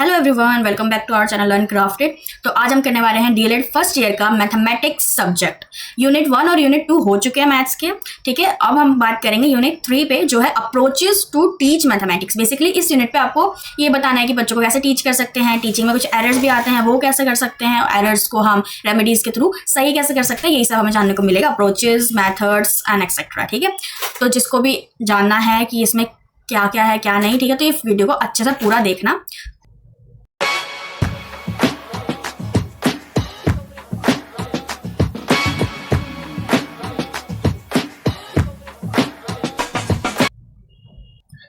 Hello everyone, welcome back to our channel learn crafted. तो आज हम करने वाले हैं डीएलएड फर्स्ट ईयर का मैथमेटिक्स सब्जेक्ट। यूनिट 1 और यूनिट 2 हो चुके हैं मैथ्स के, ठीक है। अब हम बात करेंगे यूनिट 3 पे, जो है approaches to teach mathematics. Basically इस यूनिट पे आपको ये बताना है कि बच्चों को कैसे टीच कर सकते हैं, टीचिंग में कुछ एरर्स भी आते हैं वो कैसे कर सकते हैं, एरर्स को हम रेमेडीज के थ्रू सही कैसे कर सकते हैं, यही सब हमें जानने को मिलेगा, अप्रोचेस, मैथड्स एंड एक्सेट्रा, ठीक है। तो जिसको भी जानना है कि इसमें क्या क्या है क्या नहीं, ठीक है, तो ये वीडियो को अच्छे से पूरा देखना।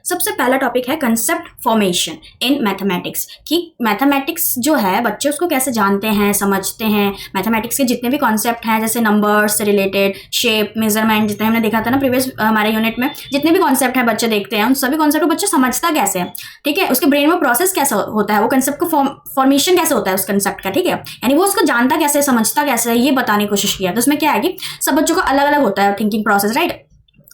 सबसे पहला टॉपिक है कंसेप्ट फॉर्मेशन इन मैथमेटिक्स, कि मैथमेटिक्स जो है बच्चे उसको कैसे जानते हैं, समझते हैं। मैथमेटिक्स के जितने भी कॉन्सेप्ट हैं, जैसे नंबर्स से रिलेटेड, शेप, मेजरमेंट, जितने हमने देखा था ना प्रीवियस हमारे यूनिट में, जितने भी कॉन्सेप्ट है बच्चे देखते हैं, उन सभी कॉन्सेप्ट को बच्चा समझता कैसे है, ठीक है। उसके ब्रेन में प्रोसेस कैसा होता है, वो कंसेप्ट को फॉर्मेशन कैसे होता है उस कंसेप्ट का, ठीक है। यानी वो उसको जानता कैसे, समझता कैसे है, ये बताने की कोशिश किया। तो उसमें क्या है कि सब बच्चों का अलग अलग होता है थिंकिंग प्रोसेस, राइट।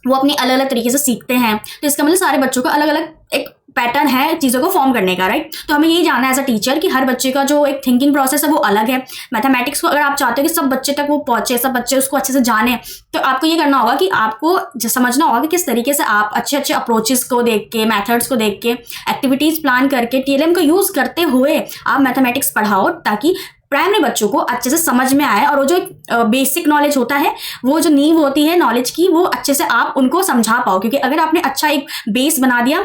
वो अपनी अलग अलग तरीके से सीखते हैं, तो इसका मतलब सारे बच्चों का अलग अलग एक पैटर्न है चीज़ों को फॉर्म करने का, राइट। तो हमें यही जानना है एज अ टीचर कि हर बच्चे का जो एक थिंकिंग प्रोसेस है वो अलग है। मैथमेटिक्स को अगर आप चाहते हो कि सब बच्चे तक वो पहुंचे, सब बच्चे उसको अच्छे से जाने, तो आपको ये करना होगा कि आपको समझना होगा कि किस तरीके से आप अच्छे अच्छे अप्रोचेस को देख के, मैथड्स को देख के, एक्टिविटीज़ प्लान करके, टीएलएम को यूज़ करते हुए आप मैथमेटिक्स पढ़ाओ, ताकि प्राइमरी बच्चों को अच्छे से समझ में आए और वो जो बेसिक नॉलेज होता है, वो जो नींव होती है नॉलेज की, वो अच्छे से आप उनको समझा पाओ। क्योंकि अगर आपने अच्छा एक बेस बना दिया,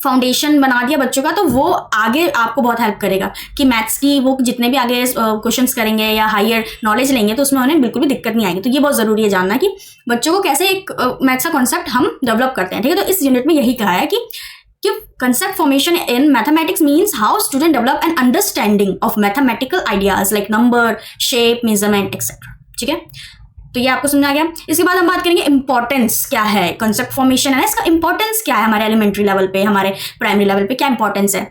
फाउंडेशन बना दिया बच्चों का, तो वो आगे आपको बहुत हेल्प करेगा कि मैथ्स की वो जितने भी आगे क्वेश्चंस करेंगे या हायर नॉलेज लेंगे तो उसमें उन्हें बिल्कुल भी दिक्कत नहीं आएगी। तो ये बहुत ज़रूरी है जानना कि बच्चों को कैसे एक मैथ्स का कॉन्सेप्ट हम डेवलप करते हैं, ठीक है। तो इस यूनिट में यही कहा है कि concept formation in mathematics means how student develop an understanding of mathematical ideas like number, shape, measurement, etc. ठीक है, तो ये आपको समझ आ गया। इसके बाद हम बात करेंगे इंपॉर्टेंस क्या है, कंसेप्ट फॉर्मेशन है, इसका इंपॉर्टेंस क्या है हमारे एलिमेंट्री लेवल पे, हमारे प्राइमरी लेवल पे क्या इंपॉर्टेंस है।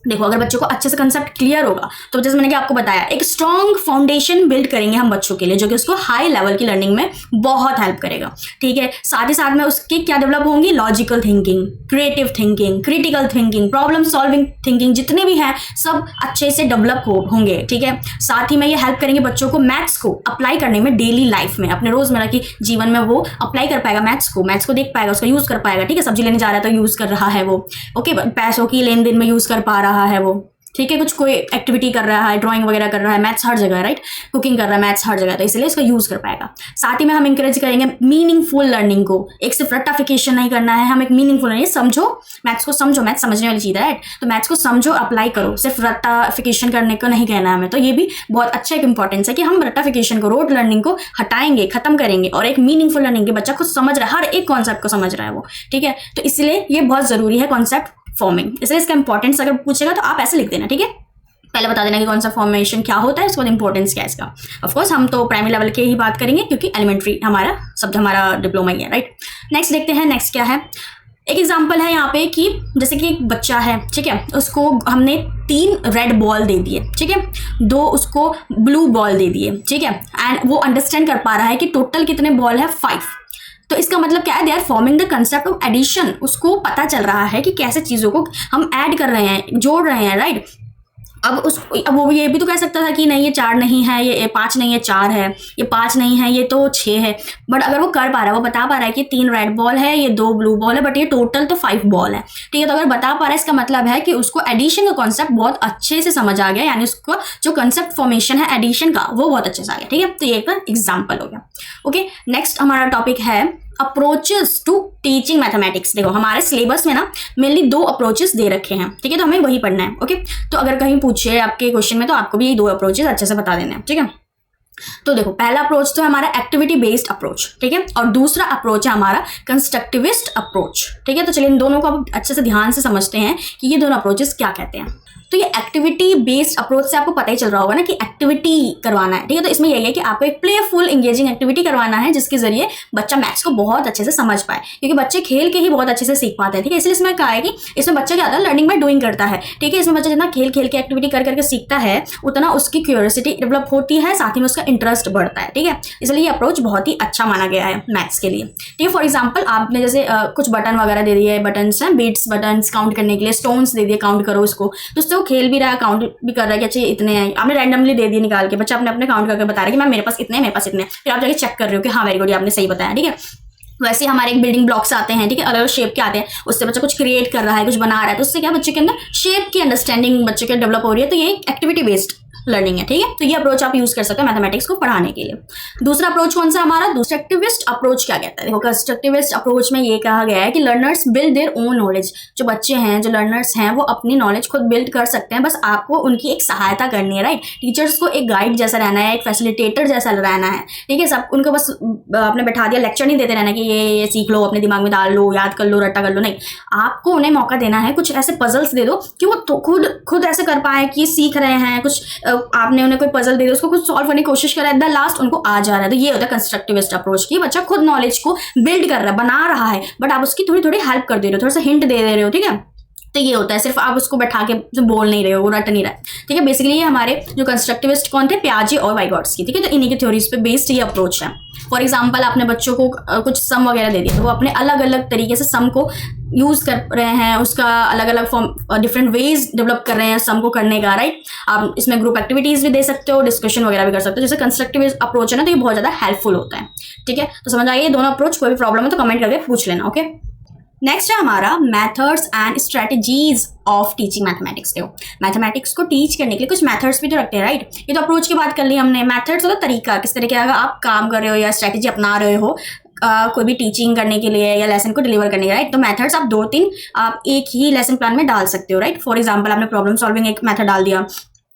देखो, अगर बच्चों को अच्छे से कंसेप्ट क्लियर होगा तो जैसे मैंने आपको बताया, एक स्ट्रॉन्ग फाउंडेशन बिल्ड करेंगे हम बच्चों के लिए, जो कि उसको हाई लेवल की लर्निंग में बहुत हेल्प करेगा, ठीक है। साथ ही साथ में उसके क्या डेवलप होंगी, logical thinking, creative thinking, critical thinking, problem solving thinking, जितने भी हैं सब अच्छे से डेवलप होंगे, ठीक है। साथ ही में ये हेल्प करेंगे बच्चों को मैथ्स को अप्लाई करने में, डेली लाइफ में, अपने रोजमर्रा की जीवन में वो अप्लाई कर पाएगा मैथ्स को देख पाएगा, उसका यूज कर पाएगा, ठीक है। सब्जी लेने जा रहा है तो यूज कर रहा है वो, ओके। पैसों की लेन देन में यूज कर पा रहा है वो, ठीक है। कुछ कोई एक्टिविटी कर रहा है, ड्राइंग वगैरह कर रहा है, मैथ्स हर जगह, राइट, कुकिंग कर रहा है, मैथ्स हर जगह, तो इसलिए इसका यूज कर पाएगा। साथ ही में हम इंकरेज करेंगे मीनिंगफुल लर्निंग को, एक सिर्फ रट्टाफिकेशन नहीं करना है, हम एक मीनिंगफुल लर्निंग, समझो मैथ्स को, समझो, मैथ्स समझने वाली चीज़ है, राइट। तो मैथ्स को समझो, अप्लाई करो, सिर्फ रट्टाफिकेशन करने को नहीं कहना है हमें। तो ये भी बहुत अच्छा एक इंपॉर्टेंस है कि हम रट्टाफिकेशन को, रोड लर्निंग को हटाएंगे, खत्म करेंगे, और एक मीनिंगफुल लर्निंग के बच्चा खुद समझ रहा है, हर एक कॉन्सेप्ट को समझ रहा है वो, ठीक है। तो इसलिए ये बहुत जरूरी है कॉन्सेप्ट फॉर्मिंग, इसलिए इसका इंपॉर्टेंस अगर पूछेगा तो आप ऐसे लिख देना, ठीक है। पहले बता देना कि कौन सा फॉर्मेशन क्या होता है, उसके बाद इंपॉर्टेंस क्या है इसका। ऑफकोर्स हम तो प्राइमरी लेवल की ही बात करेंगे, क्योंकि एलिमेंट्री हमारा शब्द, हमारा डिप्लोमा ही है, राइट। नेक्स्ट देखते हैं, नेक्स्ट क्या है। एक एग्जांपल है यहाँ पे कि जैसे कि एक बच्चा है, ठीक है, उसको हमने 3 रेड बॉल दे दिए, ठीक है, 2 उसको ब्लू बॉल दे दिए, ठीक है, एंड वो अंडरस्टैंड कर पा रहा है कि टोटल कितने बॉल है, 5। तो इसका मतलब क्या है, they are forming the concept of addition. उसको पता चल रहा है कि कैसे चीज़ों को हम ऐड कर रहे हैं, जोड़ रहे हैं, राइट। अब वो ये भी तो कह सकता था कि नहीं ये 4 नहीं है, ये 5 नहीं है, 4 है, ये 5 नहीं है, ये तो 6 है। बट अगर वो कर पा रहा है, वो बता पा रहा है कि 3 रेड बॉल है, ये 2 ब्लू बॉल है, बट ये टोटल तो 5 बॉल है, ठीक है। तो अगर बता पा रहा है, इसका मतलब है कि उसको एडिशन का कॉन्सेप्ट बहुत अच्छे से समझ आ गया, यानी उसको जो कंसेप्ट फॉर्मेशन है एडिशन का, वो बहुत अच्छे से आ गया, ठीक है। तो ये एक एग्जाम्पल हो गया, ओके। नेक्स्ट हमारा टॉपिक है अप्रोचेस टू टीचिंग मैथमेटिक्स। देखो, हमारे सिलेबस में ना मेनली 2 अप्रोचेस दे रखे हैं, ठीक है, तो हमें वही पढ़ना है, ओके। तो अगर कहीं पूछे आपके क्वेश्चन में, तो आपको भी ये 2 अप्रोचेस अच्छे से बता देने हैं, ठीक है। तो देखो, पहला अप्रोच तो है हमारा एक्टिविटी बेस्ड अप्रोच, ठीक है, और दूसरा अप्रोच है हमारा कंस्ट्रक्टिविस्ट अप्रोच, ठीक है। तो चलिए इन दोनों को अब अच्छे से ध्यान से समझते हैं कि ये दोनों अप्रोचेस क्या कहते हैं। तो ये एक्टिविटी बेस्ड अप्रोच से आपको पता ही चल रहा होगा ना कि एक्टिविटी करवाना है, ठीक है। तो इसमें यही है कि आपको एक प्लेफुल एंगेजिंग एक्टिविटी करवाना है, जिसके जरिए बच्चा मैथ्स को बहुत अच्छे से समझ पाए, क्योंकि बच्चे खेल के ही बहुत अच्छे से सीख पाते हैं, ठीक है। इसलिए इसमें कहा है कि इसमें बच्चा क्या होता है, लर्निंग बाय डूइंग करता है, ठीक है। इसमें बच्चा जितना खेल खेल के एक्टिविटी कर करके सीखता है, उतना उसकी क्यूरियोसिटी डेवलप होती है, साथ ही में उसका इंटरेस्ट बढ़ता है, ठीक है। इसलिए ये अप्रोच बहुत ही अच्छा माना गया है मैथ्स के लिए, ठीक है। फॉर एग्जाम्पल, आपने जैसे कुछ बटन वगैरह दे दिए, बटन्स हैं, बीट्स, बटन्स काउंट करने के लिए, स्टोन्स दे दिए, काउंट करो इसको, तो उससे वो खेल भी रहा है, काउंट भी कर रहा है कि अच्छा ये इतने हैं, आपने रैंडमली दे दिए निकाल के, बच्चा अपने अपने काउंट करके बता रहा है कि मैम मेरे पास इतने हैं, मेरे पास इतने हैं, फिर आप जाके चेक कर रहे हो कि हाँ वेरी गुड, आपने सही बताया, ठीक है। वैसे हमारे एक बिल्डिंग ब्लॉक्स आते हैं, ठीक है, अलग अलग शेप के आते हैं, उससे बच्चा कुछ क्रिएट कर रहा है, कुछ बना रहा है, तो उससे क्या बच्चे के अंदर शेप की अंडरस्टैंडिंग बच्चे के डेवलप हो रही है। तो ये एक्टिविटी बेस्ड लर्निंग है, ठीक है। तो ये अप्रोच आप यूज कर सकते हैं मैथमेटिक्स को पढ़ाने के लिए। दूसरा अप्रोच कौन सा हमारा, कंस्ट्रक्टिविस्ट अप्रोच क्या कहता है, देखो कंस्ट्रक्टिविस्ट अप्रोच में ये कहा गया है कि learners build their own knowledge, जो बच्चे हैं, जो लर्नर्स हैं, वो अपनी नॉलेज खुद बिल्ड कर सकते हैं, बस आपको उनकी एक सहायता करनी है, राइट। टीचर्स को एक गाइड जैसा रहना है, एक फैसिलिटेटर जैसा रहना है, ठीक है। सब उनको बस आपने बैठा दिया, लेक्चर नहीं देते रहना कि ये सीख लो, अपने दिमाग में डाल लो, याद कर लो, रट्टा कर लो, नहीं, आपको उन्हें मौका देना है, कुछ ऐसे पजल्स दे दो कि वो तो खुद ऐसे कर पाए कि सीख रहे हैं कुछ, आपने उन्हें कोई पजल दे दिया, उसको कुछ सॉल्व करने की कोशिश कर रहा है, द लास्ट उनको आ जा रहा है। तो ये होता है कंस्ट्रक्टिविस्ट अप्रोच की बच्चा खुद नॉलेज को बिल्ड कर रहा है, बना रहा है, बट आप उसकी थोड़ी थोड़ी हेल्प कर दे रहे हो, थोड़ा सा हिंट दे रहे हो, ठीक है। तो ये होता है, सिर्फ आप उसको बैठा के जो बोल नहीं रहे हो, वो रट नहीं रहा है, ठीक है। बेसिकली ये हमारे जो कंस्ट्रक्टिविस्ट कौन थे, पियाजे और वाइगॉट्स्की, ठीक है। तो इन्हीं की थ्योरीज पे बेस्ड ये अप्रोच है। फॉर एग्जाम्पल आपने बच्चों को कुछ सम वगैरह दे दिया, तो वो अपने अलग अलग तरीके से सम को यूज कर रहे हैं, उसका अलग अलग फॉर्म, डिफरेंट वेज डेवलप कर रहे हैं सम को करने का, राइट। आप इसमें ग्रुप एक्टिविटीज भी दे सकते हो, डिस्कशन वगैरह भी कर सकते हो। जैसे कंस्ट्रक्टिव अप्रोच है ना, तो ये बहुत ज्यादा हेल्पफुल होता है, ठीक है। तो समझ आइए दोनों अप्रोच, कोई भी प्रॉब्लम है तो कमेंट करके पूछ लेना, ओके। नेक्स्ट है हमारा methods and strategies of teaching mathematics. देखो मैथमेटिक्स को टीच करने के लिए कुछ मेथड्स भी तो रखते हैं, राइट। ये तो अप्रोच की बात कर ली हमने। मेथड्स होता तरीका, किस तरीके का आप काम कर रहे हो या स्ट्रेटजी अपना रहे हो कोई भी टीचिंग करने के लिए या लेसन को डिलीवर करने के लिए, राइट। तो मेथड्स आप 2-3 आप एक ही लेसन प्लान में डाल सकते हो, राइट। फॉर एग्जाम्पल आपने प्रॉब्लम सॉल्विंग एक मेथड डाल दिया,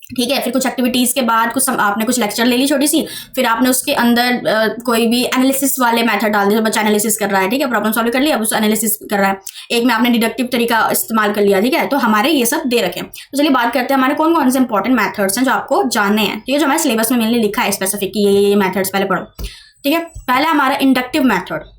ठीक है। फिर कुछ एक्टिविटीज के बाद कुछ आपने कुछ लेक्चर ले ली छोटी सी, फिर आपने उसके अंदर कोई भी एनालिसिस वाले मेथड डाल दिया, बच्चा एनालिसिस कर रहा है, ठीक है। प्रॉब्लम सॉल्व कर लिया, अब उस एनालिसिस कर रहा है, एक में आपने डिडक्टिव तरीका इस्तेमाल कर लिया, ठीक है। तो हमारे ये सब दे रखे। तो चलिए बात करते हैं हमारे कौन कौन से इंपॉर्टेंट मेथड्स हैं जो आपको जानने हैं, ठीक है। जो हमारे सिलेबस में मैंने लिखा है स्पेसिफिक कि ये मेथड्स पहले पढ़ो, ठीक है। पहला हमारा इंडक्टिव मेथड,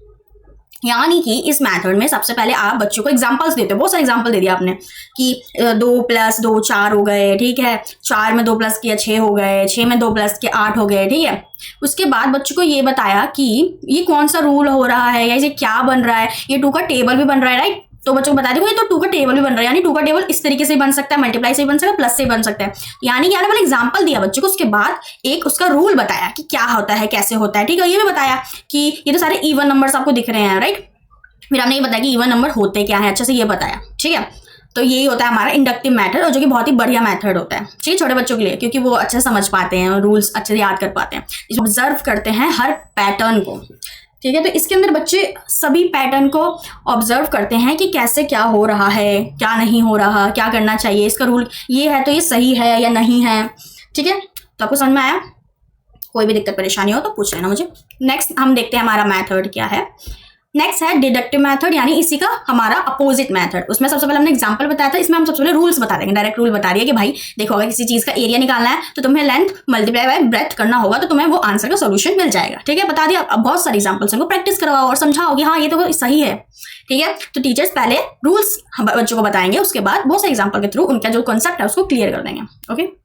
यानी कि इस मेथड में सबसे पहले आप बच्चों को एग्जांपल्स देते हो। बहुत सारे एग्जांपल दे दिया आपने कि 2 + 2 4 हो गए, ठीक है। 4 में 2 प्लस किया 6 हो गए, 6 में 2 प्लस किया 8 हो गए, ठीक है। उसके बाद बच्चों को ये बताया कि ये कौन सा रूल हो रहा है या ये क्या बन रहा है, ये 2 का टेबल भी बन रहा है, राइट। तो बच्चों को बता देखो ये तो 2 का टेबल भी बन रहा है, यानी 2 का टेबल इस तरीके से बन सकता है, मल्टीप्लाई से भी बन सकता है, प्लस से भी बन सकता है। यानी कि वाला एग्जांपल दिया बच्चों को, उसके बाद एक उसका रूल बताया कि क्या होता है, कैसे होता है, ठीक है। ये भी बताया कि ये तो सारे इवन नंबर्स आपको दिख रहे हैं, राइट। फिर हमने ये बताया कि इवन नंबर होते क्या है, अच्छे से ये बताया, ठीक है। तो यही होता है हमारा इंडक्टिव मेथड, और जो कि बहुत ही बढ़िया मेथड होता है, ठीक है, छोटे बच्चों के लिए, क्योंकि वो अच्छे से समझ पाते हैं, रूल्स अच्छे से याद कर पाते हैं, इसमें ऑब्जर्व करते हैं हर पैटर्न को, ठीक है। तो इसके अंदर बच्चे सभी पैटर्न को ऑब्जर्व करते हैं कि कैसे क्या हो रहा है, क्या नहीं हो रहा, क्या करना चाहिए, इसका रूल ये है तो ये सही है या नहीं है, ठीक है। तो आपको समझ में आया? कोई भी दिक्कत परेशानी हो तो पूछ लेना मुझे। नेक्स्ट हम देखते हैं हमारा मेथड क्या है। नेक्स्ट है डिडक्टिव मेथड, यानी इसी का हमारा अपोजिट मेथड। उसमें सबसे पहले हमने एग्जांपल बताया था, इसमें हम सबसे पहले रूल्स बता देंगे, डायरेक्ट रूल बता दिया कि भाई देखो अगर किसी चीज का एरिया निकालना है तो तुम्हें लेंथ मल्टीप्लाई बाय ब्रेथ करना होगा, तो तुम्हें वो आंसर का सोल्यूशन मिल जाएगा, ठीक है। बता दिया। अब बहुत सारे एग्जांपल्स हैं, प्रैक्टिस करवाओ और समझाओ कि हाँ ये तो सही है, ठीक है। तो टीचर्स पहले रूल्स बच्चों को बताएंगे, उसके बाद बहुत सारे एग्जाम्पल के थ्रू उनका जो कॉन्सेप्ट है उसको क्लियर कर देंगे, ओके।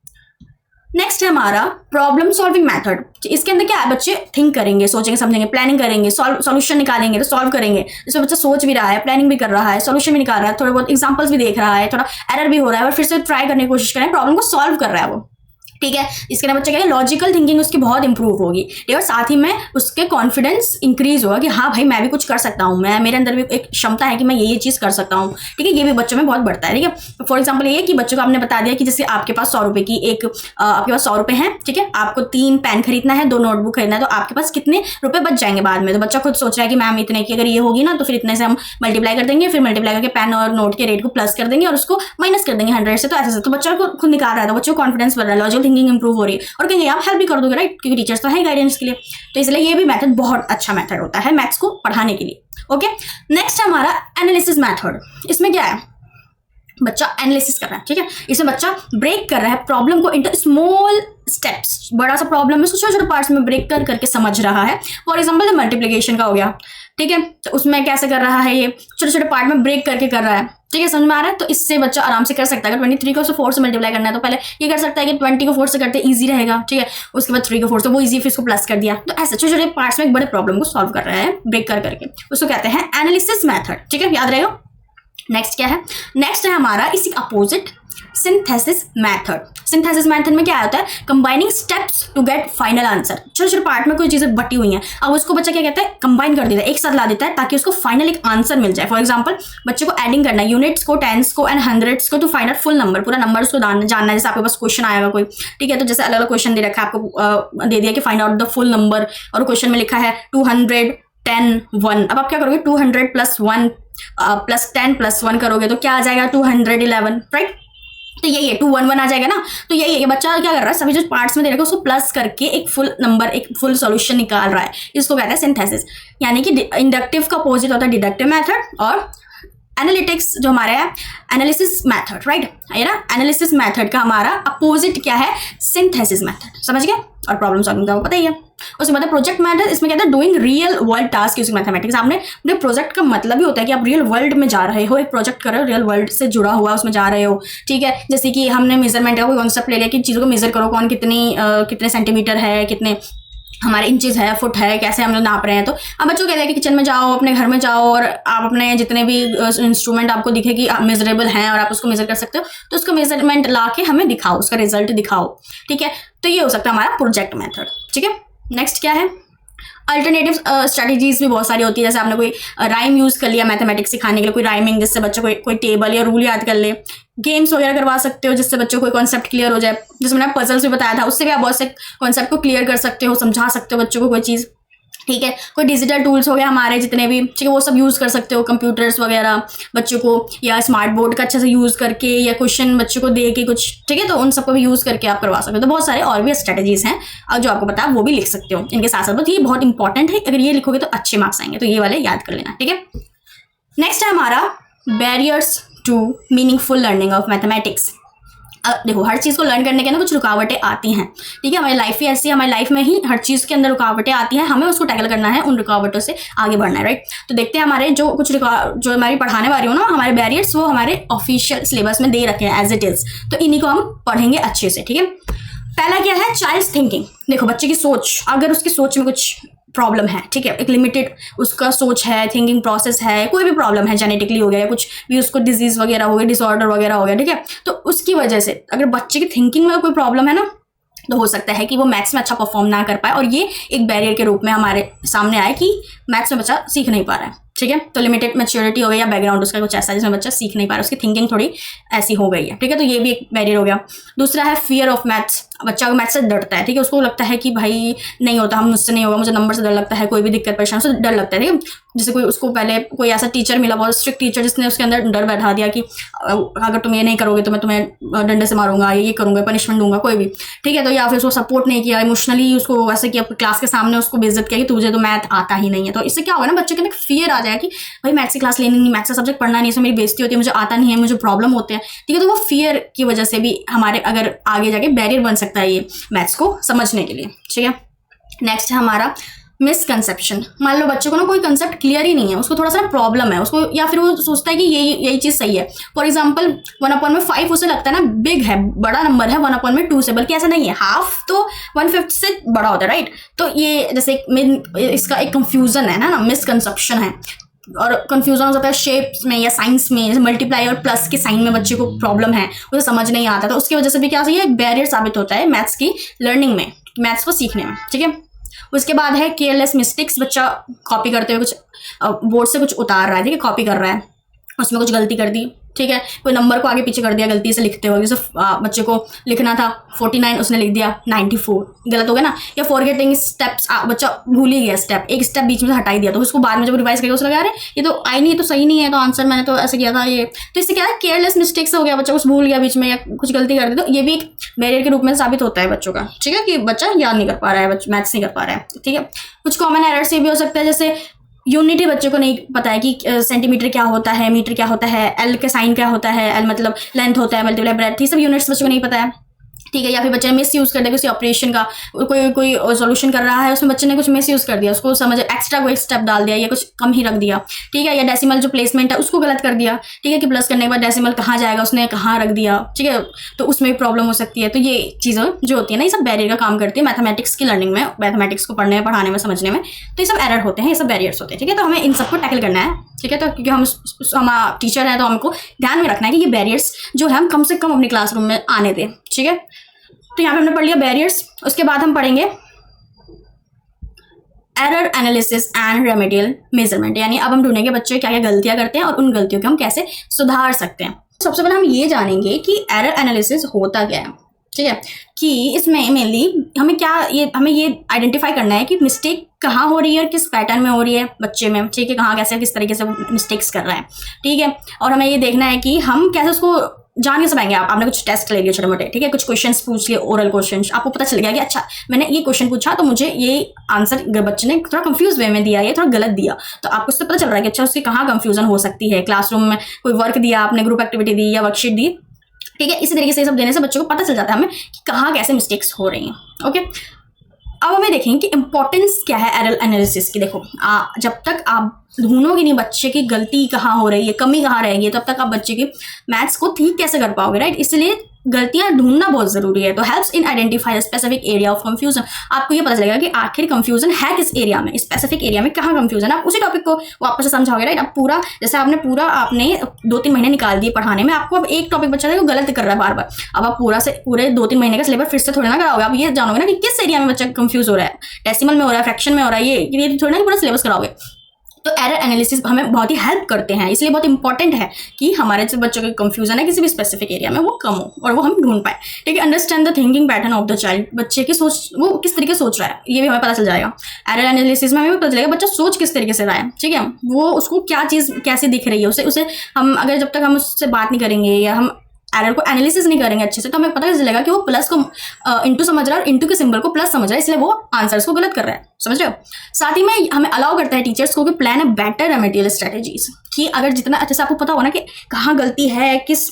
नेक्स्ट है हमारा प्रॉब्लम सॉल्विंग मेथड। इसके अंदर क्या है, बच्चे थिंक करेंगे, सोचेंगे, समझेंगे, प्लानिंग करेंगे, सॉल्यूशन निकालेंगे, तो सॉल्व करेंगे। इसमें बच्चा सोच भी रहा है, प्लानिंग भी कर रहा है, सॉल्यूशन भी निकाल रहा है, थोड़ा बहुत एग्जांपल्स भी देख रहा है, थोड़ा एरर भी हो रहा है, और फिर से ट्राई करने की कोशिश कर रहा है, प्रॉब्लम को सॉल्व कर रहा है वो, ठीक है। इसके अंदर बच्चे क्या है, लॉजिकल थिंकिंग उसकी बहुत इंप्रूव होगी, ठीक है। और साथ ही में उसके कॉन्फिडेंस इंक्रीज होगा कि हाँ भाई मैं भी कुछ कर सकता हूँ, मैं मेरे अंदर भी एक क्षमता है कि मैं ये चीज़ कर सकता हूँ, ठीक है। ये भी बच्चों में बहुत बढ़ता है, ठीक है। फॉर एग्जाम्पल ये कि बच्चों को आपने बता दिया कि जैसे आपके पास 100 रुपये की आपके पास 100 रुपये हैं, ठीक है। आपको 3 पेन खरीदना है, 2 नोटबुक खरीदना है, तो आपके पास कितने रुपए बच जाएंगे बाद में। तो बच्चा खुद सोच रहा है कि मैम इतने की अगर ये होगी ना तो फिर इतने से हम मल्टीप्लाई कर देंगे, फिर मल्टीप्लाई करके पेन और नोट के रेट को प्लस कर देंगे और उसको माइनस कर देंगे 100 से। तो ऐसे तो बच्चा को खुद निकाल रहा है, तो बच्चों को कॉन्फिडेंस बढ़ रहा है, लॉजिकल थिंकिंग इंप्रूव हो रही है, और कहेंगे आप हेल्प भी कर दोगे, राइट, क्योंकि टीचर्स तो है गाइडेंस के लिए। तो इसलिए ये भी मेथड बहुत अच्छा मेथड होता है मैथ्स को पढ़ाने के लिए, ओके। नेक्स्ट है हमारा एनालिसिस मेथड। इसमें क्या है, बच्चा एनालिसिस कर रहा है, ठीक है। इसमें बच्चा ब्रेक कर रहा है प्रॉब्लम को इनटू स्मॉल स्टेप्स, बड़ा सा प्रॉब्लम है उसको छोटे छोटे पार्ट्स में ब्रेक कर करके समझ रहा है। फॉर एग्जांपल मल्टीप्लिकेशन का हो गया, ठीक है। तो उसमें कैसे कर रहा है, ये छोटे छोटे पार्ट में ब्रेक करके कर रहा है, ठीक है, समझ में आ रहा है। तो इससे बच्चा आराम से कर सकता है। अगर 23 को 4 से मल्टीप्लाई करना है तो पहले ये कर सकता है कि 20 को 4 से करते ईजी रहेगा, ठीक है। उसके बाद 3 को 4 से वो ईजी, फिर इसको प्लस कर दिया। तो ऐसे छोटे छोटे पार्ट्स में एक बड़े प्रॉब्लम को सॉल्व कर रहा है ब्रेक कर करके, उसको कहते हैं एनालिसिस मेथड, ठीक है, याद रहेगा। नेक्स्ट क्या है, नेक्स्ट है हमारा इसी opposite synthesis method. Synthesis method में क्या होता है, combining steps to get final answer. छोटे छोटे पार्ट में कोई चीज़ें बटी हुई हैं, अब उसको बच्चा क्या कहता है, कंबाइन कर देता है, एक साथ ला देता है ताकि उसको फाइनल एक आंसर मिल जाए। फॉर एग्जाम्पल बच्चे को एडिंग करना है यूनिट्स को, टेंस को एंड हंड्रेड्स को to find out full number, पूरा नंबर उसको जानना है। जैसे आपके पास क्वेश्चन आएगा कोई, ठीक है, तो जैसे अलग अलग क्वेश्चन दे रखा है आपको, दे दिया कि find out the full number, और क्वेश्चन में लिखा है 210 1। अब आप क्या करोगे, 200 + 1 + 10 + 1 करोगे तो क्या आ जाएगा, 211, राइट। तो यही है 211 आ जाएगा ना। तो यही है कि बच्चा क्या कर रहा है, सभी जो पार्ट्स में दे रखा है उसको प्लस करके एक फुल नंबर, एक फुल सॉल्यूशन निकाल रहा है। इसको कहते हैं सिंथेसिस। यानी कि इंडक्टिव का अपोजिट होता है डिडक्टिव मेथड, और एनालिटिक्स जो हमारा है एनालिसिस मेथड, राइट, है ना। एनालिसिस मेथड का हमारा अपोजिट क्या है, सिंथेसिस मेथड, समझ गए। और प्रॉब्लम सॉल्विंग का पता ही है। उसके बाद प्रोजेक्ट मेथड, इसमें कहते हैं doing real world task using mathematics. आपने प्रोजेक्ट का मतलब ही होता है कि आप रियल वर्ल्ड में जा रहे हो, एक प्रोजेक्ट कर रहे हो, रियल वर्ल्ड से जुड़ा हुआ उसमें जा रहे हो, ठीक है। जैसे कि हमने मेजरमेंट का कोई कॉन्सेप्ट ले लिया कि चीज़ों को मेजर करो, कौन कितने सेंटीमीटर है, कितने हमारे इंचेस है, फुट है, कैसे हम लोग नाप रहे हैं। तो अब बच्चों कहते हैं कि किचन में जाओ, अपने घर में जाओ, और आप अपने जितने भी इंस्ट्रूमेंट आपको दिखे कि मेजरेबल हैं और आप उसको मेजर कर सकते हो, तो उसको मेजरमेंट ला के हमें दिखाओ, उसका रिजल्ट दिखाओ, ठीक है। तो ये हो सकता है हमारा प्रोजेक्ट मेथड, ठीक है। नेक्स्ट क्या है, अल्टरनेटिव स्ट्रैटेजीज भी बहुत सारी होती है। जैसे आपने कोई राइम यूज़ कर लिया मैथमेटिक्स सिखाने के लिए, कोई राइमिंग जिससे बच्चों को कोई टेबल या रूल याद कर ले। गेम्स वगैरह करवा सकते हो जिससे बच्चों को कोई कॉन्सेप्ट क्लियर हो जाए। जैसे मैंने पजल्स भी बताया था, उससे भी आप बहुत से कॉन्सेप्ट को क्लियर कर सकते हो, समझा सकते हो बच्चों को कोई चीज़, ठीक है। कोई डिजिटल टूल्स हो गए हमारे जितने भी, ठीक है, वो सब यूज़ कर सकते हो, कंप्यूटर्स वगैरह बच्चों को, या स्मार्ट बोर्ड का अच्छे से यूज़ करके, या क्वेश्चन बच्चों को दे के कुछ, ठीक है, तो उन सबको भी यूज़ करके आप करवा सकते हो। तो बहुत सारे और भी स्ट्रेटेजीज हैं, और जो आपको पता है वो भी लिख सकते हो इनके साथ साथ। तो ये बहुत इंपॉर्टेंट है, अगर ये लिखोगे तो अच्छे मार्क्स आएंगे, तो ये वाले याद कर लेना, ठीक है। नेक्स्ट है हमारा barriers to meaningful learning of mathematics. देखो, हर चीज़ को लर्न करने के ना कुछ रुकावटें आती हैं, ठीक है। हमारी लाइफ ही ऐसी है, हमारी लाइफ में ही हर चीज़ के अंदर रुकावटें आती हैं, हमें उसको टैकल करना है, उन रुकावटों से आगे बढ़ना है, राइट। तो देखते हैं हमारे जो हमारी पढ़ाने वाली हो ना, हमारे बैरियर्स, वो हमारे ऑफिशियल सिलेबस में दे रखे हैं एज इट इज़, तो इन्हीं को हम पढ़ेंगे अच्छे से, ठीक है। पहला क्या है, चाइल्ड्स थिंकिंग। देखो, बच्चे की सोच, अगर उसकी सोच में कुछ प्रॉब्लम है, ठीक है, एक लिमिटेड उसका सोच है, थिंकिंग प्रोसेस है, कोई भी प्रॉब्लम है, जेनेटिकली हो गया या कुछ भी उसको डिजीज वगैरह हो गया, डिसऑर्डर वगैरह हो गया, ठीक है, तो उसकी वजह से अगर बच्चे की थिंकिंग में कोई प्रॉब्लम है ना, तो हो सकता है कि वो मैथ्स में अच्छा परफॉर्म ना कर पाए, और ये एक बैरियर के रूप में हमारे सामने आए कि मैथ्स में बच्चा सीख नहीं पा रहा है, ठीक है। तो लिमिटेड मैच्योरिटी हो गई, या बैकग्राउंड उसका कुछ ऐसा जिसमें बच्चा सीख नहीं पा रहा, उसकी थिंकिंग थोड़ी ऐसी हो गई है, ठीक है। तो ये भी एक बैरियर हो गया। दूसरा है फियर ऑफ मैथ्स। बच्चा मैथ्स से डरता है, ठीक है, उसको लगता है कि भाई नहीं होता, हम मुझसे नहीं होगा, मुझे नंबर से डर लगता है, कोई भी दिक्कत परेशान से डर लगता है, ठीक है। जैसे कोई उसको पहले कोई ऐसा टीचर मिला, बहुत स्ट्रिक्ट टीचर, जिसने उसके अंदर डर बैठा दिया कि अगर तुम ये नहीं करोगे तो मैं तुम्हें डंडे से मारूंगा, ये करूंगा, पनिशमेंट दूंगा, कोई भी, ठीक है। तो या फिर उसको सपोर्ट नहीं किया, इमोशनली उसको वैसे किया, क्लास के सामने उसको बेइज्जत किया कि तुझे तो मैथ आता ही नहीं है। तो इससे क्या होगा ना, बच्चे के अंदर फियर आ जाएगा कि भाई मैथ्स की क्लास लेनी नहीं, मैथ्स का सब्जेक्ट पढ़ना नहीं, इसमें मेरी बेइज्जती होती है, मुझे आता नहीं है, मुझे प्रॉब्लम होते हैं, ठीक है। तो वो फियर की वजह से भी हमारे अगर आगे जाके बैरियर बन सकता है ये मैथ्स को समझने के लिए, ठीक है। नेक्स्ट है हमारा मिसकंसेप्शन। मान लो बच्चों को ना कोई कंसेप्ट क्लियर ही नहीं है, उसको थोड़ा सा प्रॉब्लम है उसको, या फिर वो सोचता है कि यही चीज़ सही है। फॉर एग्जांपल 1/5 उसे लगता है ना बिग है, बड़ा नंबर है, 1/2 से, बल्कि ऐसा नहीं है, हाफ तो 1/5 से बड़ा होता है, राइट। तो ये जैसे इसका एक कंफ्यूजन है ना, मिसकंसेप्शन है। और कंफ्यूजन हो सकता है शेप्स में या साइंस में, जैसे मल्टीप्लाई और प्लस के साइन में बच्चे को प्रॉब्लम है, उसे समझ नहीं आता, तो उसकी वजह से भी क्या सही है, बैरियर साबित होता है मैथ्स की लर्निंग में, मैथ्स को सीखने में, ठीक है। उसके बाद है केयरलेस मिस्टेक्स। बच्चा कॉपी करते हुए कुछ बोर्ड से कुछ उतार रहा है, ठीक है, कॉपी कर रहा है, उसमें कुछ गलती कर दी, ठीक है, कोई नंबर को आगे पीछे कर दिया गलती से लिखते हुए। जैसे बच्चे को लिखना था 49, उसने लिख दिया 94, गलत हो गया ना। या फॉरगेटिंग स्टेप्स, बच्चा भूल ही गया स्टेप, एक स्टेप बीच में से हटा ही दिया, तो उसको बाद में जब रिवाइज करेगा उसको लगा, अरे ये तो आई नहीं, ये तो सही नहीं है, तो आंसर मैंने तो ऐसे किया था ये। तो इससे क्या है, केयरलेस मिस्टेक्स हो गया, बच्चा कुछ भूल गया बीच में या कुछ गलती कर दी, तो ये भी एक बैरियर के रूप में साबित होता है बच्चों का, ठीक है, कि बच्चा याद नहीं कर पा रहा है, मैथ्स नहीं कर पा रहा है, ठीक है। कुछ कॉमन एरर्स ये भी हो सकता है, जैसे यूनिटी बच्चों को नहीं पता है कि सेंटीमीटर क्या होता है, मीटर क्या होता है, एल का साइन क्या होता है, एल मतलब लेंथ होता है, मल्टीप्लाई ब्रेथ, ये सब यूनिट्स बच्चों को नहीं पता है, ठीक है, या फिर बच्चे ने मिस यूज़ कर दिया किसी ऑपरेशन का, कोई सॉल्यूशन कर रहा है, उसमें बच्चे ने कुछ मिस यूज़ कर दिया, उसको समझ एक्स्ट्रा कोई स्टेप डाल दिया या कुछ कम ही रख दिया, ठीक है, या डेसिमल जो प्लेसमेंट है उसको गलत कर दिया, ठीक है, कि प्लस करने के बाद डेसिमल कहाँ जाएगा उसने कहाँ रख दिया, ठीक है, तो उसमें भी प्रॉब्लम हो सकती है। तो ये चीज़ें जो होती है ना, ये सब बैरियर का काम करती है मैथमेटिक्स की लर्निंग में, मैथमेटिक्स को पढ़ने में, पढ़ाने में, समझने में। तो ये सब एरर होते हैं, ये सब बैरियर्स होते हैं, ठीक है। तो हमें इन सबको टैकल करना है, ठीक है। तो क्योंकि हम टीचर हैं तो हमको ध्यान में रखना है कि ये बैरियर्स जो है हम कम से कम अपनी क्लासरूम में आने दें, ठीक है। तो यहाँ पे हमने पढ़ लिया बैरियर्स। उसके बाद हम पढ़ेंगे error analysis and remedial measurement, यानी अब हम ढूंढेंगे बच्चे क्या क्या गलतियां करते हैं और उन गलतियों को हम कैसे सुधार सकते हैं। सबसे पहले हम ये जानेंगे कि एरर एनालिसिस होता क्या है, ठीक है, कि इसमें मेनली हमें ये आइडेंटिफाई करना है कि मिस्टेक कहाँ हो रही है और किस पैटर्न में हो रही है बच्चे में, ठीक है, कहाँ कैसे किस तरीके से मिस्टेक्स कर रहा है, ठीक है। और हमें ये देखना है कि हम कैसे उसको जान के समझेंगे। आपने कुछ टेस्ट ले लिया छोटे मोटे, ठीक है, कुछ क्वेश्चंस पूछ लिए, ओरल क्वेश्चंस, आपको पता चल गया कि अच्छा मैंने ये क्वेश्चन पूछा तो मुझे ये आंसर बच्चे ने थोड़ा कंफ्यूज वे में दिया, ये थोड़ा गलत दिया, तो आपको उससे पता चल रहा है कि अच्छा उसकी कहाँ कंफ्यूजन हो सकती है। क्लासरूम में कोई वर्क दिया आपने, ग्रुप एक्टिविटी दी या वर्कशीट दी, ठीक है, इसी तरीके से ये सब देने से बच्चों को पता चल जाता है हमें कि कहाँ कैसे मिस्टेक्स हो रही हैं। ओके, अब हमें देखेंगे कि इंपॉर्टेंस क्या है एरर एनालिसिस की। देखो जब तक आप ढूंढोगे नहीं बच्चे की गलती कहाँ हो रही है, कमी कहाँ रहेगी, तब तक आप बच्चे की मैथ्स को ठीक कैसे कर पाओगे, राइट। इसलिए गलतियां ढूंढना बहुत जरूरी है। तो helps in identify specific area of confusion, आपको ये पता चलेगा कि आखिर कंफ्यूजन है किस एरिया में, स्पेसिफिक एरिया में कहाँ कंफ्यूजन है। आप उसी टॉपिक को वापस से समझाओगे, राइट। अब पूरा जैसे आपने 2-3 महीने निकाल दिए पढ़ाने में, आपको अब एक टॉपिक बच्चा है वो गलत कर रहा है बार बार, अब आप पूरे 2-3 महीने का सिलेबस फिर से थोड़ी ना कराओगे। आप ये जानोगे ना कि किस एरिया में बच्चा कंफ्यूज हो रहा है, डेसिमल में हो रहा है, फ्रैक्शन में हो रहा है, ये थोड़ी ना पूरा सिलेबस कराओगे। तो एरर एनालिसिस हमें बहुत ही हेल्प करते हैं, इसलिए बहुत इंपॉर्टेंट है कि हमारे जो बच्चों की कंफ्यूजन है किसी भी स्पेसिफिक एरिया में वो कम हो और वो हम ढूंढ पाए, ठीक है। Understand the thinking pattern of the child, बच्चे की सोच वो किस तरीके से सोच रहा है ये भी हमें पता चल जाएगा। एरर एनालिसिस में हमें पता चलेगा बच्चा सोच किस तरीके से रहा है, ठीक है, वो उसको क्या चीज़ कैसे दिख रही है, उसे हम अगर जब तक हम उससे बात नहीं करेंगे या हम एरर को एनालिसिस नहीं करेंगे अच्छे से, तो हमें पता चलेगा कि वो प्लस को इंटू समझ रहा है और इंटू के सिंबल को प्लस समझ रहा है, इसलिए वो आंसर्स को गलत कर रहा है, समझ रहे हो। साथ ही में हमें अलाउ करता है टीचर्स को कि plan a better remedial strategies, कि अगर जितना अच्छे से आपको पता हो ना कि कहाँ गलती है, किस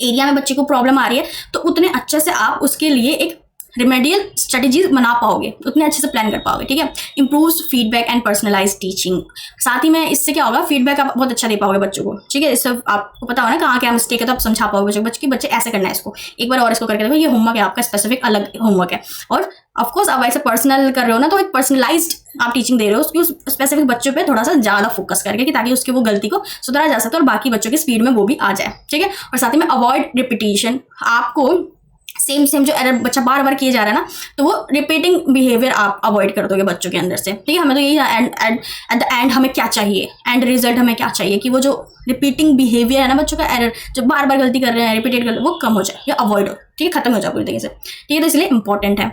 एरिया में बच्चे को प्रॉब्लम आ रही है, तो उतने अच्छे से आप उसके लिए एक रेमेडियल स्ट्रेटेजीज बना पाओगे, उतने अच्छे से प्लान कर पाओगे, ठीक है। Improves feedback and personalise teaching, साथ ही में इससे क्या होगा, फीडबैक आप बहुत अच्छा दे पाओगे बच्चों को, ठीक है। इससे आपको पता हो ना कहाँ क्या मिस्टेक है, तो आप समझा पाओगे बच्चे ऐसे करना है, इसको एक बार और इसको करके देखो, ये होमवर्क है आपका, स्पेसिफिक अलग होमवर्क है। और ऑफकोर्स आप ऐसे पर्सनल कर रहे हो ना, तो एक पर्सनलाइज्ड आप टीचिंग दे रहे हो उसकी उस स्पेसिफिक बच्चों पे थोड़ा सा ज़्यादा फोकस करके, कि ताकि उसकी वो गलती को सुधारा जा सके और बाकी बच्चों की स्पीड में वो भी आ जाए, ठीक है। और साथ ही में अवॉइड रिपीटिशन, आपको सेम जो एरर बच्चा बार बार किए जा रहा है ना, तो वो रिपीटिंग बिहेवियर आप अवॉइड कर दोगे बच्चों के अंदर से, ठीक है। हमें तो यही एट द एंड हमें क्या चाहिए, एंड रिजल्ट हमें क्या चाहिए कि वो जो रिपीटिंग बिहेवियर है ना बच्चों का, एरर जो बार बार गलती कर रहे हैं, रिपीटेड कर रहे हैं, वो कम हो जाए या अवॉइड हो, ठीक है, खत्म हो जाए पूरी तरीके से, ठीक है। तो इसलिए इंपॉर्टेंट है।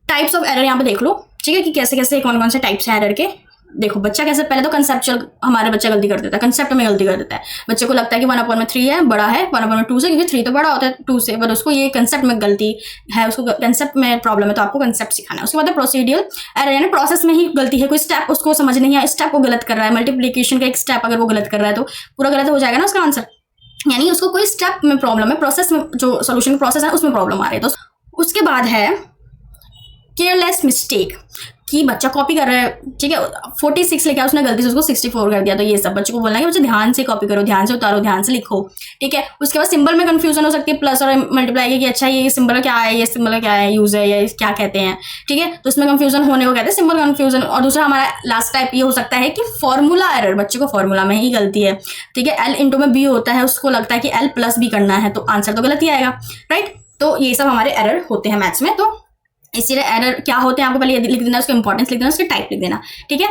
टाइप्स ऑफ एरर यहाँ पे देख लो, ठीक है, कि कैसे कैसे कौन कौन से टाइप्स हैं एरर के। देखो बच्चा कैसे, पहले तो कंसेप्चुअल हमारे बच्चा गलती कर देता है, कंसेप्ट में गलती कर देता है। बच्चे को लगता है कि 1/3 है बड़ा है 1/2 से, क्योंकि 3 तो बड़ा होता है 2 से, पर उसको ये कंसेप्ट में गलती है, उसको कंसेप्ट में प्रॉब्लम है, तो आपको कंसेप्ट सिखाना है। उसके बाद प्रोसीडियल एरर, यानी प्रोसेस में ही गलती है, कोई स्टेप उसको समझ नहीं है, स्टेप को गलत कर रहा है, मल्टीप्लीकेशन का एक स्टेप अगर वो गलत कर रहा है तो पूरा गलत हो जाएगा ना उसका आंसर, यानी उसको कोई स्टेप में प्रॉब्लम है, प्रोसेस में जो सोल्यूशन प्रोसेस है उसमें प्रॉब्लम आ रही है। तो उसके बाद है केयरलेस मिस्टेक, कि बच्चा कॉपी कर रहा है, ठीक है, 46 लेके उसने गलती से उसको 64 कर दिया, तो ये सब बच्चे को बोलना है कि बच्चे ध्यान से कॉपी करो, ध्यान से उतारो, ध्यान से लिखो, ठीक है। उसके बाद सिंबल में कंफ्यूजन हो सकती है, प्लस और मल्टीप्लाई की, कि अच्छा ये सिंबल क्या है, ये सिंबल क्या है, यूज है, या क्या कहते हैं, ठीक है। तो उसमें कंफ्यूजन होने को कहते हैं सिंबल कंफ्यूजन। और दूसरा हमारा लास्ट टाइप ये हो सकता है कि फॉर्मूला एरर, बच्चे को फॉर्मूला में ही गलती है, ठीक है, L इंटू में B होता है, उसको लगता है कि L प्लस B करना है, तो आंसर तो गलत ही आएगा, राइट। तो ये सब हमारे एरर होते हैं मैथ्स में। तो इसलिए एरर क्या होते हैं आपको पहले लिख देना, उसका इंपॉर्टेंस लिख देना, उसके टाइप लिख देना, ठीक है,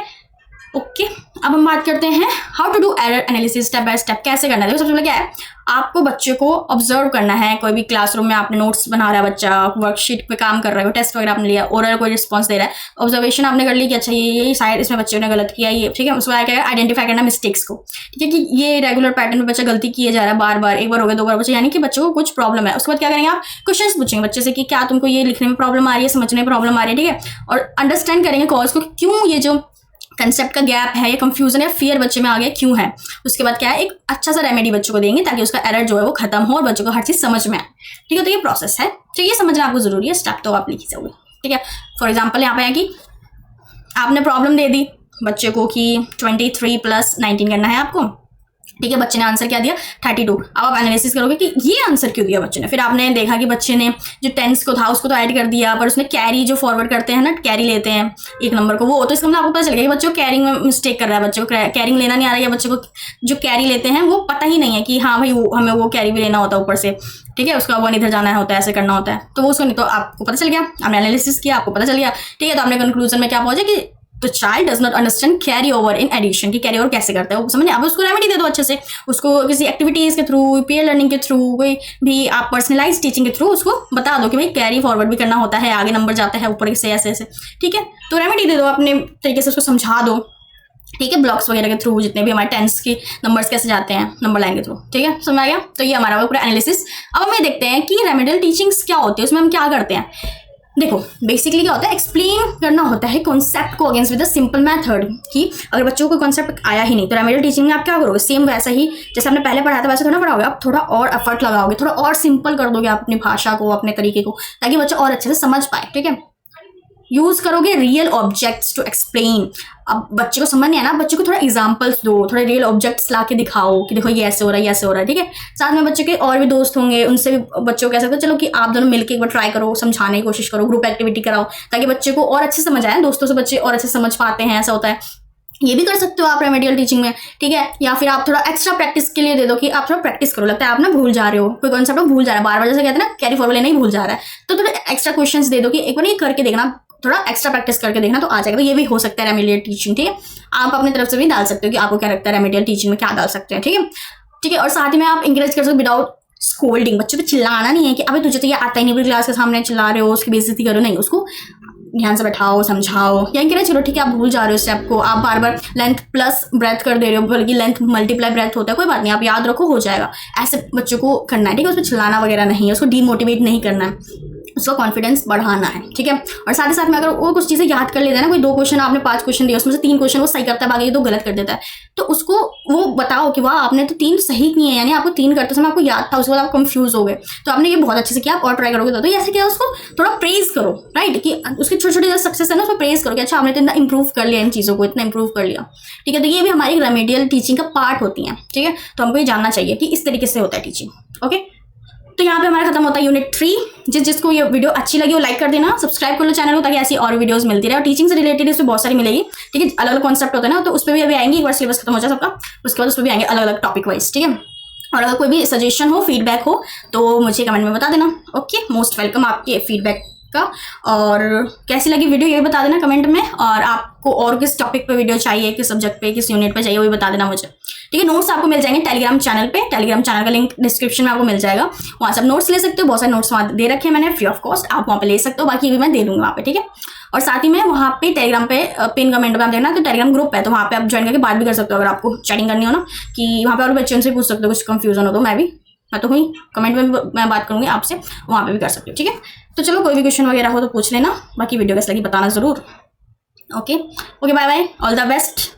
ओके। अब हम बात करते हैं how to do error analysis step by step, कैसे करना है। देखो सबसे पहले क्या है, आपको बच्चे को ऑब्जर्व करना है। कोई भी क्लासरूम में आपने नोट्स बना रहा है, बच्चा वर्कशीट पे काम कर रहा है, टेस्ट वगैरह आपने लिया, ओरल कोई रिस्पॉन्स दे रहा है, ऑब्जर्वेशन आपने कर ली कि अच्छा ये शायद इसमें बच्चे ने गलत किया, ये ठीक है। उसको क्या आइडेंटिफाई करना मिस्टेक्स को, ठीक है, कि ये रेगुलर पैटर्न में बच्चा गलती किए जा रहा है बार बार, एक बार हो गया 2 बार बच्चा, यानी कि बच्चों को कुछ प्रॉब्लम है। उसके बाद क्या करेंगे आप, क्वेश्चन पूछेंगे बच्चे से कि क्या तुमको ये लिखने में प्रॉब्लम आ रही है, समझने में प्रॉब्लम आ रही है, ठीक है, और अंडरस्टैंड करेंगे कॉज को, क्यों ये जो कंसेप्ट का गैप है या कंफ्यूजन या फियर बच्चे में आ गया क्यों है, उसके बाद क्या है एक अच्छा सा रेमेडी बच्चों को देंगे ताकि उसका एरर जो है वो खत्म हो और बच्चों को हर चीज़ समझ में आए। ठीक है, तो ये प्रोसेस है, तो ये समझना आपको जरूरी है, स्टेप तो आप लिख ही जाओगे। ठीक है, फॉर एग्जाम्पल यहाँ पे है कि आपने प्रॉब्लम दे दी बच्चे को कि 23 + 19 करना है आपको। ठीक है, बच्चे ने आंसर क्या दिया 32। अब आप एनालिसिस करोगे कि ये आंसर क्यों दिया बच्चे ने। फिर आपने देखा कि बच्चे ने जो टेंस को था उसको तो ऐड कर दिया, पर उसने कैरी जो फॉरवर्ड करते हैं ना, कैरी लेते हैं एक नंबर को, वो तो इसका मतलब आपको पता चल गया कि बच्चों को कैरिंग में मिस्टेक कर रहा है, बच्चे को कैरिंग लेना नहीं आ रहा है, या बच्चे को जो कैरी लेते हैं वो पता ही नहीं है कि हाँ भाई हमें वो कैरी भी लेना होता है ऊपर से। ठीक है, उसका वन इधर जाना होता है, ऐसे करना होता है, तो वो उसको नहीं, तो आपको पता चल गया, आपने एनालिसिस किया, आपको पता चल गया। ठीक है, तो आपने कंक्लूजन में क्या पहुंचे कि तो child does not understand carry over in addition, की कैरी ओवर कैसे करता है वो समझ। अब उसको रेमेडी दे दो अच्छे से, उसको किसी एक्टिविटीज के थ्रू, पीयर लर्निंग के थ्रू, कोई भी आप पर्सनलाइज टीचिंग के थ्रू उसको बता दो कि भाई कैरी फॉरवर्ड भी करना होता है, आगे नंबर जाता है ऊपर से ऐसे ऐसे। ठीक है, तो रेमेडी दे दो अपने तरीके से, उसको समझा दो। ठीक है, ब्लॉक्स वगैरह के थ्रू जितने भी हमारे टेंस के नंबर्स कैसे जाते हैं नंबर लाइन के थ्रू। ठीक है, समझ आ गया। तो ये हमारा पूरा एनालिसिस। अब हमें देखते हैं कि रेमेडियल टीचिंग्स क्या होती है, उसमें हम क्या करते हैं। देखो बेसिकली क्या होता है, एक्सप्लेन करना होता है कॉन्सेप्ट को against with a simple method. कि अगर बच्चों को कॉन्सेप्ट आया ही नहीं तो रेमेडियल टीचिंग में आप क्या करोगे, सेम वैसा ही जैसे आपने पहले पढ़ाया था वैसे थोड़ा पढ़ाओगे, आप थोड़ा और एफर्ट लगाओगे, थोड़ा और सिंपल कर दोगे आप अपनी भाषा को, अपने तरीके को, ताकि बच्चा और अच्छे से समझ पाए। ठीक है, यूज करोगे रियल ऑब्जेक्ट्स टू एक्सप्लेन। अब बच्चे को समझ नहीं आना, बच्चे को थोड़ा एग्जांपल्स दो, थोड़े रियल ऑब्जेक्ट्स ला के दिखाओ कि देखो ये ऐसे हो रहा है, ये ऐसे हो रहा है। ठीक है, साथ में बच्चे के और भी दोस्त होंगे, उनसे भी बच्चों को कह सकते हो चलो कि आप दोनों मिलकर एक बार ट्राई करो, समझाने की कोशिश करो, ग्रुप एक्टिविटी कराओ, ताकि बच्चे को और अच्छे समझ आए। दोस्तों से बच्चे और अच्छे समझ पाते हैं, ऐसा होता है। ये भी कर सकते हो आप रेमेडियल टीचिंग में। ठीक है, या फिर आप थोड़ा एक्स्ट्रा प्रैक्टिस के लिए दे दो कि आप थोड़ा प्रैक्टिस करो, लगता है आप ना भूल जा रहे हो, कोई कॉन्सेप्ट भूल जा रहा है बार बार, जैसे कहते हैं ना कैरी फॉरवर्ड लेना ही भूल जा रहा है, तो थोड़ा एक्स्ट्रा क्वेश्चंस दे दो कि एक बार ये करके देखना, थोड़ा एक्स्ट्रा प्रैक्टिस करके देखना तो आ जाएगा। तो ये भी हो सकता है रेमेडियल टीचिंग। ठीक है, आप अपनी तरफ से भी डाल सकते हो कि आपको क्या लगता है रेमेडियल टीचिंग में क्या डाल सकते हैं। ठीक है, ठीक है, और साथ ही में आप इंकरेज कर सकते हो विदाउट स्कोल्डिंग। बच्चों को चिल्लाना नहीं है कि अभी तुझे तो ये आता ही नहीं, पूरी क्लास के सामने चिल्ला रहे हो, उसकी बेइज्जती करो, नहीं, उसको ध्यान से बैठाओ, समझाओ, या इंकरेज करो। ठीक है, आप भूल जा रहे हो स्टेप को, आप बार बार लेंथ प्लस ब्रेथ कर दे रहे हो, बल्कि लेंथ मल्टीप्लाई ब्रेथ होता है, कोई बात नहीं, आप याद रखो, हो जाएगा। ऐसे बच्चों को करना है। ठीक है, उसमें चिल्लाना वगैरह नहीं है, उसको डीमोटिवेट नहीं करना है, उसका कॉन्फिडेंस बढ़ाना है। ठीक है, और साथ ही साथ में अगर वो कुछ चीज़ें याद कर लेता है ना, कोई 2 क्वेश्चन आपने 5 क्वेश्चन दिए, उसमें से 3 क्वेश्चन वो सही करता है, बाकी 2 गलत कर देता है, तो उसको वो बताओ कि वाह आपने तो 3 सही किए हैं, यानी आपको 3 करते समय आपको याद था, उसके बाद आप कंफ्यूज हो गए, तो आपने ये बहुत अच्छे से किया, आप और ट्राई करोगे तो ऐसे किया, उसको थोड़ा प्रेज करो। राइट, कि उसकी छोटी छोटी जो सक्सेस है ना उसको प्रेज करो कि अच्छा आपने तो इतना इंप्रूव कर लिया, इन चीज़ों को इतना इंप्रूव कर लिया। ठीक है, तो ये भी हमारी रेमेडियल टीचिंग का पार्ट होती है। ठीक है, तो हमको ये जानना चाहिए कि इस तरीके से होता है टीचिंग। ओके, तो यहाँ पे हमारा खत्म होता है यूनिट 3। जिसको ये वीडियो अच्छी लगी वो लाइक कर देना, सब्सक्राइब कर लो चैनल को, ताकि ऐसी और वीडियोस मिलती रहे, और टीचिंग से रिलेटेड इसमें बहुत सारी मिलेगी। ठीक है, अलग अलग कॉन्सेप्ट होता है ना, तो उस पर भी अभी आएंगे, एक बार सिलेबस खत्म हो जाए सबका, उसके बाद उस पर भी आएंगे अलग अलग टॉपिक वाइज। ठीक है, और अगर कोई भी सजेशन हो, फीडबैक हो, तो मुझे कमेंट में बता देना। ओके, मोस्ट वेलकम आपके फीडबैक का। और कैसी लगी वीडियो ये भी बता देना कमेंट में, और आपको और किस टॉपिक पे वीडियो चाहिए, किस सब्जेक्ट पे, किस यूनिट पे चाहिए, वो भी बता देना मुझे। ठीक है, नोट्स आपको मिल जाएंगे टेलीग्राम चैनल पे, टेलीग्राम चैनल का लिंक डिस्क्रिप्शन में आपको मिल जाएगा, वहाँ से आप नोट्स ले सकते हो। बहुत सारे नोट्स वहाँ दे रखे हैं मैंने फ्री ऑफ कॉस्ट, आप वहाँ पे ले सकते हो, बाकी भी मैं दे दूंगा वहाँ पे। ठीक है, और साथ ही में वहाँ पे टेलीग्राम पे पिन कमेंट में आप देखना, तो टेलीग्राम ग्रुप है, तो वहाँ पे आप ज्वाइन करके बात भी कर सकते हो, अगर आपको चैटिंग करनी हो ना, कि वहाँ पे और बच्चों से पूछ सकते हो, कुछ कंफ्यूजन हो तो मैं तो हुई कमेंट में मैं बात करूँगी आपसे, वहाँ पे भी कर सकते हो। ठीक है, तो चलो कोई भी क्वेश्चन वगैरह हो तो पूछ लेना, बाकी वीडियो कैसी लगी बताना ज़रूर। Okay, bye bye, all the best.